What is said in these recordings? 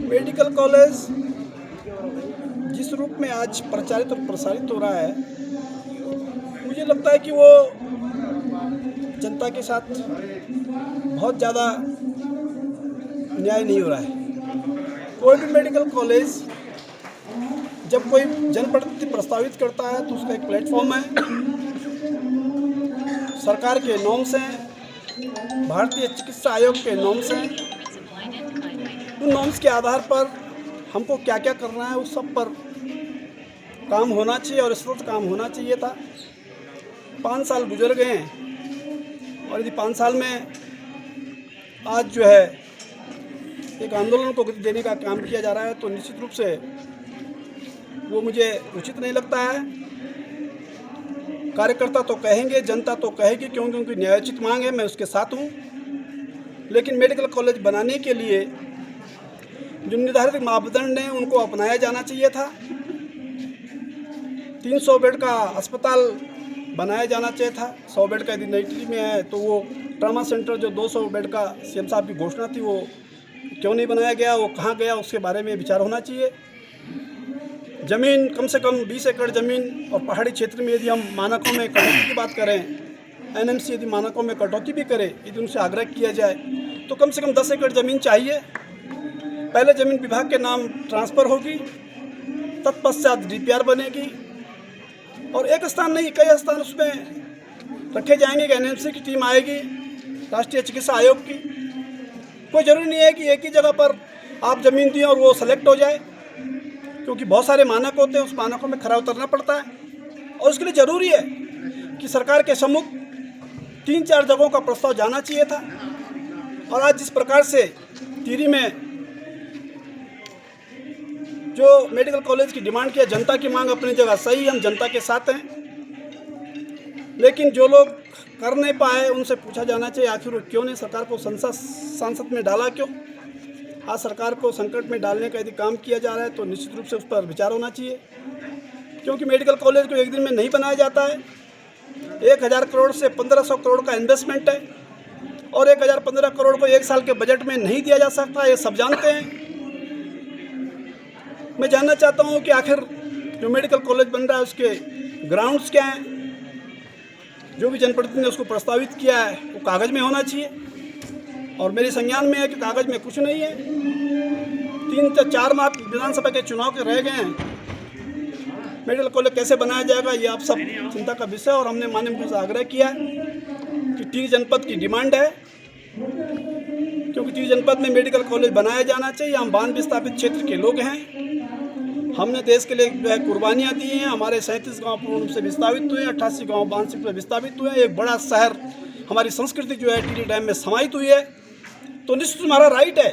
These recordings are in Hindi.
मेडिकल कॉलेज जिस रूप में आज प्रचारित और प्रसारित हो रहा है, मुझे लगता है कि वो जनता के साथ बहुत ज़्यादा न्याय नहीं हो रहा है। कोई भी मेडिकल कॉलेज जब कोई जनप्रतिनिधि प्रस्तावित करता है तो उसका एक प्लेटफॉर्म है, सरकार के नॉर्म्स हैं, भारतीय चिकित्सा आयोग के नॉर्म्स हैं। उन नॉर्म्स के आधार पर हमको क्या क्या करना है उस सब पर काम होना चाहिए और इस वक्त काम होना चाहिए था। 5 साल गुजर गए हैं और यदि 5 साल में आज जो है एक आंदोलन को गति देने का काम किया जा रहा है तो निश्चित रूप से वो मुझे उचित नहीं लगता है। कार्यकर्ता तो कहेंगे, जनता तो कहेगी, क्योंकि उनकी न्यायोचित मांग है, मैं उसके साथ हूँ। लेकिन मेडिकल कॉलेज बनाने के लिए जो निर्धारित मापदंड हैं उनको अपनाया जाना चाहिए था। 300 बेड का अस्पताल बनाया जाना चाहिए था। 100 बेड का यदि नई में है तो वो ट्रामा सेंटर जो 200 बेड का सीएम साहब की घोषणा थी वो क्यों नहीं बनाया गया, वो कहाँ गया, उसके बारे में विचार होना चाहिए। ज़मीन कम से कम 20 एकड़ ज़मीन और पहाड़ी क्षेत्र में यदि हम मानकों में कटौती की बात करें, एनएमसी यदि मानकों में कटौती भी करे, यदि उनसे आग्रह किया जाए तो कम से कम 10 एकड़ ज़मीन चाहिए। पहले ज़मीन विभाग के नाम ट्रांसफ़र होगी, तत्पश्चात डीपीआर बनेगी और एक स्थान नहीं कई स्थान उसमें रखे जाएंगे कि एनएमसी की टीम आएगी, राष्ट्रीय चिकित्सा आयोग की। कोई ज़रूरी नहीं है कि एक ही जगह पर आप ज़मीन दिए और वो सेलेक्ट हो जाए, क्योंकि बहुत सारे मानक होते हैं, उस मानकों में खरा उतरना पड़ता है और उसके लिए ज़रूरी है कि सरकार के सम्मुख 3-4 जगहों का प्रस्ताव जाना चाहिए था। और आज जिस प्रकार से टिहरी में जो मेडिकल कॉलेज की डिमांड किया, जनता की मांग अपनी जगह सही, हम जनता के साथ हैं, लेकिन जो लोग कर नहीं पाए उनसे पूछा जाना चाहिए आखिर वो क्यों नहीं सरकार को संसद में डाला, क्यों। आज सरकार को संकट में डालने का यदि काम किया जा रहा है तो निश्चित रूप से उस पर विचार होना चाहिए, क्योंकि मेडिकल कॉलेज को एक दिन में नहीं बनाया जाता है। 1000 करोड़ से 1500 करोड़ का इन्वेस्टमेंट है और 1015 करोड़ को 1 साल के बजट में नहीं दिया जा सकता, ये सब जानते हैं। मैं जानना चाहता हूँ कि आखिर जो मेडिकल कॉलेज बन रहा है उसके ग्राउंड्स क्या हैं। जो भी जनप्रतिनिधि ने उसको प्रस्तावित किया है वो कागज़ में होना चाहिए और मेरे संज्ञान में है कि कागज़ में कुछ नहीं है। 3 से 4 माह विधानसभा के चुनाव के रह गए हैं, मेडिकल कॉलेज कैसे बनाया जाएगा ये आप सब चिंता का विषय। और हमने माननीय मुख्यमंत्री से आग्रह किया कि टिहरी जनपद की डिमांड है, क्योंकि टिहरी जनपद में मेडिकल कॉलेज बनाया जाना चाहिए। हम बांध विस्थापित क्षेत्र के लोग हैं, हमने देश के लिए जो है कुर्बानियाँ दी हैं। हमारे 37 गाँव पूर्ण रूप से विस्थापित हुए हैं, 88 गाँव बांध से विस्थापित हुए हैं। एक बड़ा शहर हमारी संस्कृति जो है टिहरी डैम में समाहित हुई है, तो निश्चित हमारा राइट है।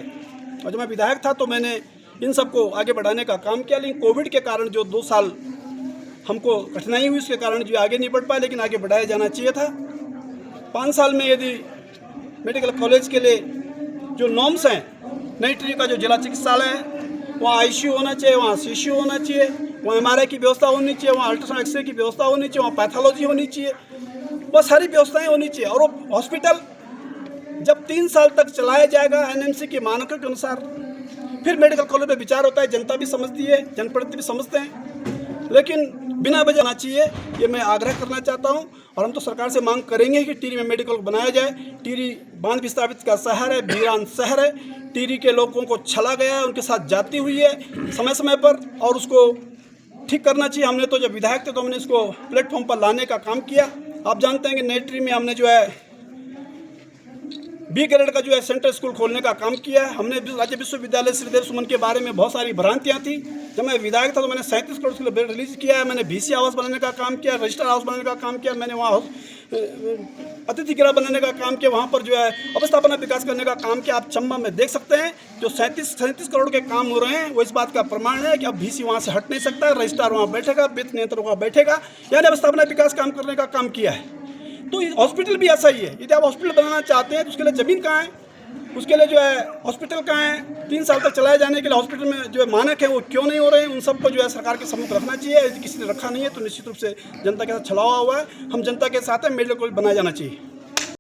और जब मैं विधायक था तो मैंने इन सबको आगे बढ़ाने का काम किया, लेकिन कोविड के कारण जो 2 साल हमको कठिनाई हुई उसके कारण जो आगे नहीं बढ़ पाए, लेकिन आगे बढ़ाया जाना चाहिए था। 5 साल में यदि मेडिकल कॉलेज के लिए जो नॉर्म्स हैं, नई टिहरी का जो जिला चिकित्सालय है वहाँ आईसीयू होना चाहिए, वहाँ सीसीयू होना चाहिए, वहाँ एमआरआई की व्यवस्था होनी चाहिए, वहाँ अल्ट्रासाउंड एक्सरे की व्यवस्था होनी चाहिए, वहाँ पैथोलॉजी होनी चाहिए, वह सारी व्यवस्थाएं होनी चाहिए। और वो हॉस्पिटल जब 3 साल तक चलाया जाएगा एनएमसी के मानकों के अनुसार, फिर मेडिकल कॉलेज में विचार होता है। जनता भी समझती है, जनप्रतिनिधि भी समझते हैं, लेकिन बिना वजह आना चाहिए, ये मैं आग्रह करना चाहता हूँ। और हम तो सरकार से मांग करेंगे कि टिहरी में मेडिकल बनाया जाए। टिहरी बांध विस्थापित का शहर है, वीरान शहर है। टिहरी के लोगों को छला गया है, उनके साथ जाती हुई है समय समय पर, और उसको ठीक करना चाहिए। हमने तो जब विधायक थे तो हमने इसको प्लेटफॉर्म पर लाने का काम किया। आप जानते हैं कि नई टिहरी में हमने जो है बी ग्रेड का जो है सेंट्रल स्कूल खोलने का काम किया है। हमने राज्य विश्वविद्यालय श्रीदेव सुमन के बारे में बहुत सारी भ्रांतियाँ थी। जब मैं विधायक था तो मैंने 37 करोड़ के बेड रिलीज किया है। मैंने बीसी आवास बनाने का काम किया, रजिस्टर हाउस बनाने का काम किया, मैंने वहाँ अतिथि गृह बनाने का काम किया, वहाँ पर जो है अवस्थापना विकास करने का काम किया। आप चंबा में देख सकते हैं जो 37 करोड़ के काम हो रहे हैं वो इस बात का प्रमाण है कि अब बीसी वहाँ से हट नहीं सकता, रजिस्ट्रार वहाँ बैठेगा, वित्त नियंत्रक वहाँ बैठेगा, यानी अवस्थापना विकास काम करने का काम किया है। तो हॉस्पिटल भी ऐसा ही है। यदि आप हॉस्पिटल बनाना चाहते हैं तो उसके लिए ज़मीन कहाँ है, उसके लिए जो है हॉस्पिटल कहाँ है, 3 साल तक चलाए जाने के लिए हॉस्पिटल में जो है मानक है वो क्यों नहीं हो रहे हैं, उन सबको जो है सरकार के सम्मुख रखना चाहिए। यदि किसी ने रखा नहीं है तो निश्चित रूप से जनता के साथ छलावा हुआ है। हम जनता के साथ हैं, मेडिकल कॉलेज बनाया जाना चाहिए।